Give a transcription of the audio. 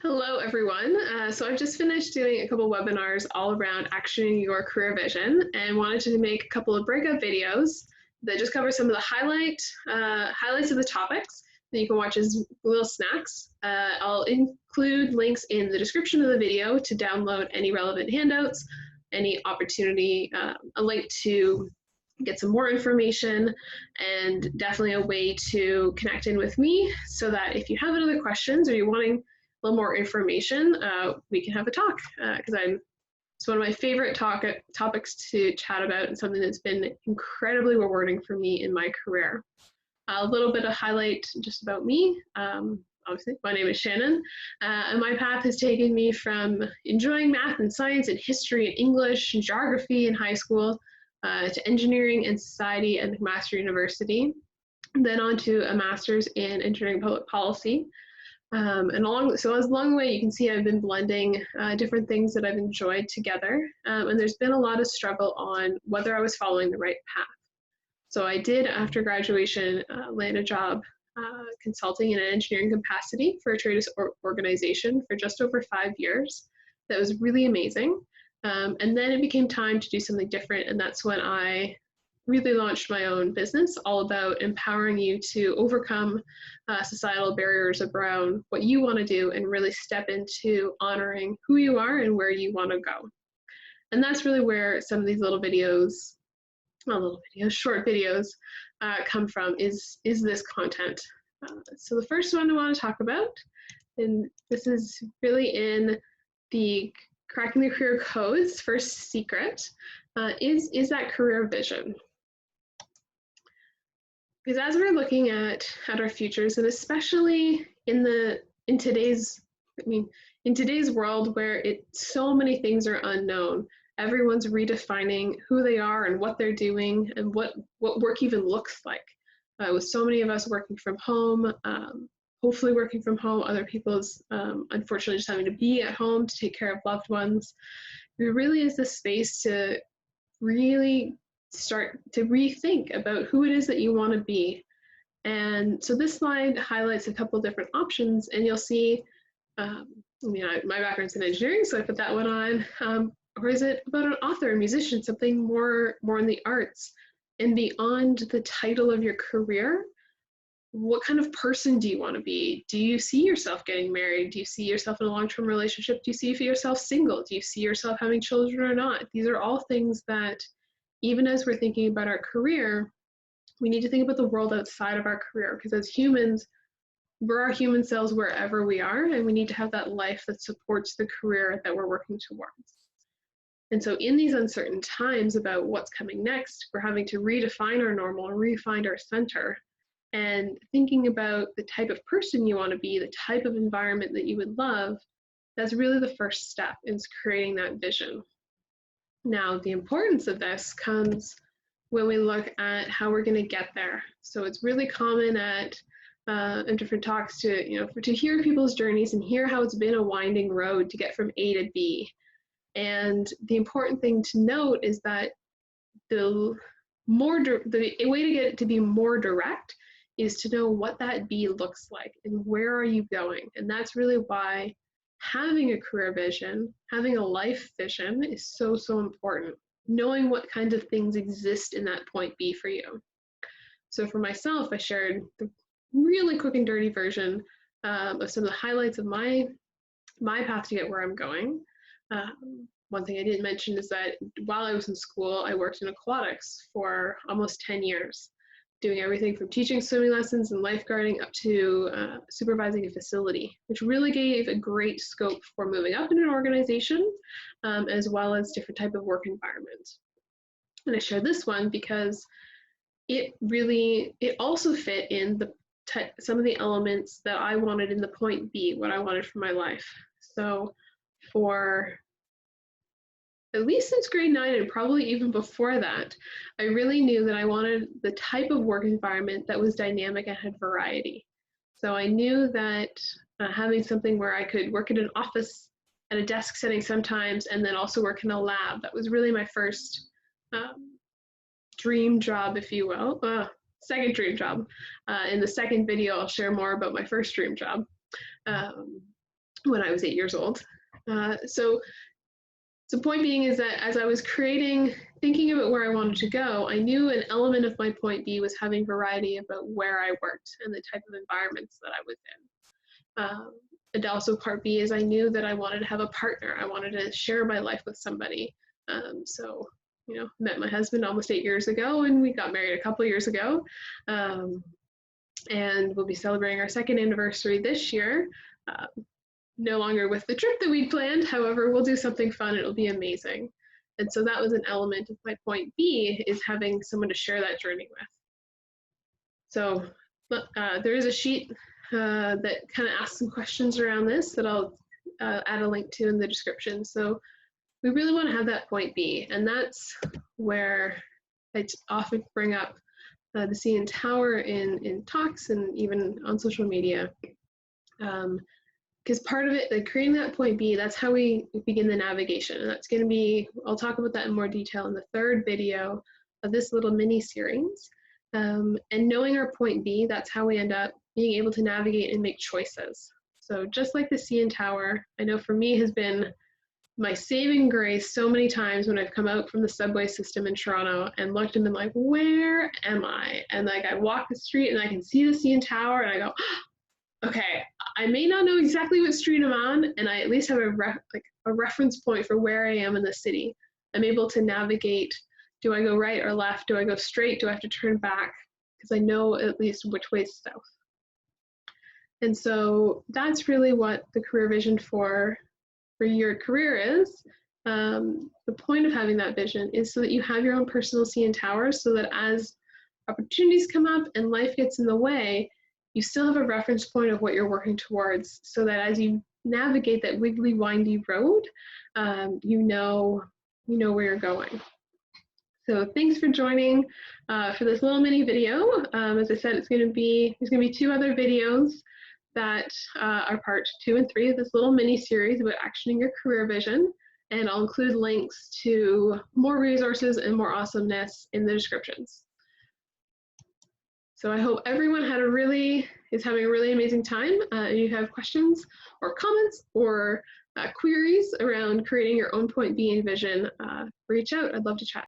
Hello, everyone. So I've just finished doing a couple webinars all around actioning your career vision and wanted to make a couple of breakout videos that just cover some of the highlights of the topics that you can watch as little snacks. I'll include links in the description of the video to download any relevant handouts, any opportunity, a link to get some more information, and definitely a way to connect in with me so that if you have any other questions or you're wanting a little more information, we can have a talk because it's one of my favorite topics to chat about and something that's been incredibly rewarding for me in my career. A little bit of highlight just about me. Obviously, my name is Shannon, and my path has taken me from enjoying math and science and history and English and geography in high school to engineering and society at McMaster University, then on to a master's in engineering public policy. Along the way, you can see I've been blending different things that I've enjoyed together, and there's been a lot of struggle on whether I was following the right path. So I did, after graduation, land a job consulting in an engineering capacity for a trade organization for just over 5 years. That was really amazing. And then it became time to do something different, and that's when I really launched my own business, all about empowering you to overcome societal barriers around what you want to do and really step into honoring who you are and where you want to go. And that's really where some of these short videos come from, is this content. So the first one I want to talk about, and this is really in the Cracking the Career Code's first secret, is that career vision. Because as we're looking at our futures, and especially in today's world where so many things are unknown, everyone's redefining who they are and what they're doing and what work even looks like. With so many of us working from home, hopefully working from home, other people's unfortunately just having to be at home to take care of loved ones. There really is this space to really start to rethink about who it is that you want to be. And so this slide highlights a couple different options, and you'll see, my background's in engineering, so I put that one on. Or is it about an author, a musician, something more in the arts? And beyond the title of your career, what kind of person do you want to be? Do you see yourself getting married? Do you see yourself in a long-term relationship? Do you see yourself single? Do you see yourself having children or not? These are all things that, even as we're thinking about our career, we need to think about the world outside of our career, because as humans, we're our human selves wherever we are, and we need to have that life that supports the career that we're working towards. And so in these uncertain times about what's coming next, we're having to redefine our normal and refine our center, and thinking about the type of person you want to be, the type of environment that you would love. That's really the first step, is creating that vision. Now, the importance of this comes when we look at how we're going to get there. So it's really common in different talks to hear people's journeys and hear how it's been a winding road to get from A to B. And the important thing to note is that the way to get it to be more direct is to know what that B looks like and where are you going. And that's really why having a career vision, having a life vision is so important. Knowing what kinds of things exist in that point B for you. So for myself, I shared the really quick and dirty version of some of the highlights of my path to get where I'm going. One thing I didn't mention is that while I was in school, I worked in aquatics for almost 10 years, doing everything from teaching swimming lessons and lifeguarding up to supervising a facility, which really gave a great scope for moving up in an organization, as well as different type of work environments. And I share this one because it also fit in some of the elements that I wanted in the point B, what I wanted for my life. So for at least since grade 9 and probably even before that, I really knew that I wanted the type of work environment that was dynamic and had variety. So I knew that having something where I could work in an office at a desk setting sometimes and then also work in a lab, that was really my first dream job, if you will. Second dream job. In the second video, I'll share more about my first dream job. when I was 8 years old. So point being is that as I was thinking about where I wanted to go, I knew an element of my point B was having variety about where I worked and the type of environments that I was in. And also part B is I knew that I wanted to have a partner. I wanted to share my life with somebody. So, met my husband almost 8 years ago, and we got married a couple years ago. And we'll be celebrating our second anniversary this year. No longer with the trip that we'd planned. However, we'll do something fun. It'll be amazing. And so that was an element of my point B, is having someone to share that journey with. So there is a sheet that kind of asks some questions around this that I'll add a link to in the description. So we really want to have that point B, and that's where I often bring up the CN Tower in talks and even on social media. Because part of it, like creating that point B, that's how we begin the navigation. And that's going to be, I'll talk about that in more detail in the third video of this little mini series. And knowing our point B, that's how we end up being able to navigate and make choices. So just like the CN Tower, I know for me has been my saving grace so many times when I've come out from the subway system in Toronto and looked and been like, where am I? And like I walk the street and I can see the CN Tower and I go, okay, I may not know exactly what street I'm on, and I at least have a reference point for where I am in the city. I'm able to navigate. Do I go right or left? Do I go straight? Do I have to turn back? Because I know at least which way is south. And so that's really what the career vision for your career is. The point of having that vision is so that you have your own personal CN Tower, so that as opportunities come up and life gets in the way, you still have a reference point of what you're working towards, so that as you navigate that wiggly, windy road, you know where you're going. So thanks for joining for this little mini video. As I said, there's going to be 2 other videos that are part 2 and 3 of this little mini series about actioning your career vision, and I'll include links to more resources and more awesomeness in the descriptions. So I hope everyone is having a really amazing time. If you have questions or comments or queries around creating your own point B and vision, reach out. I'd love to chat.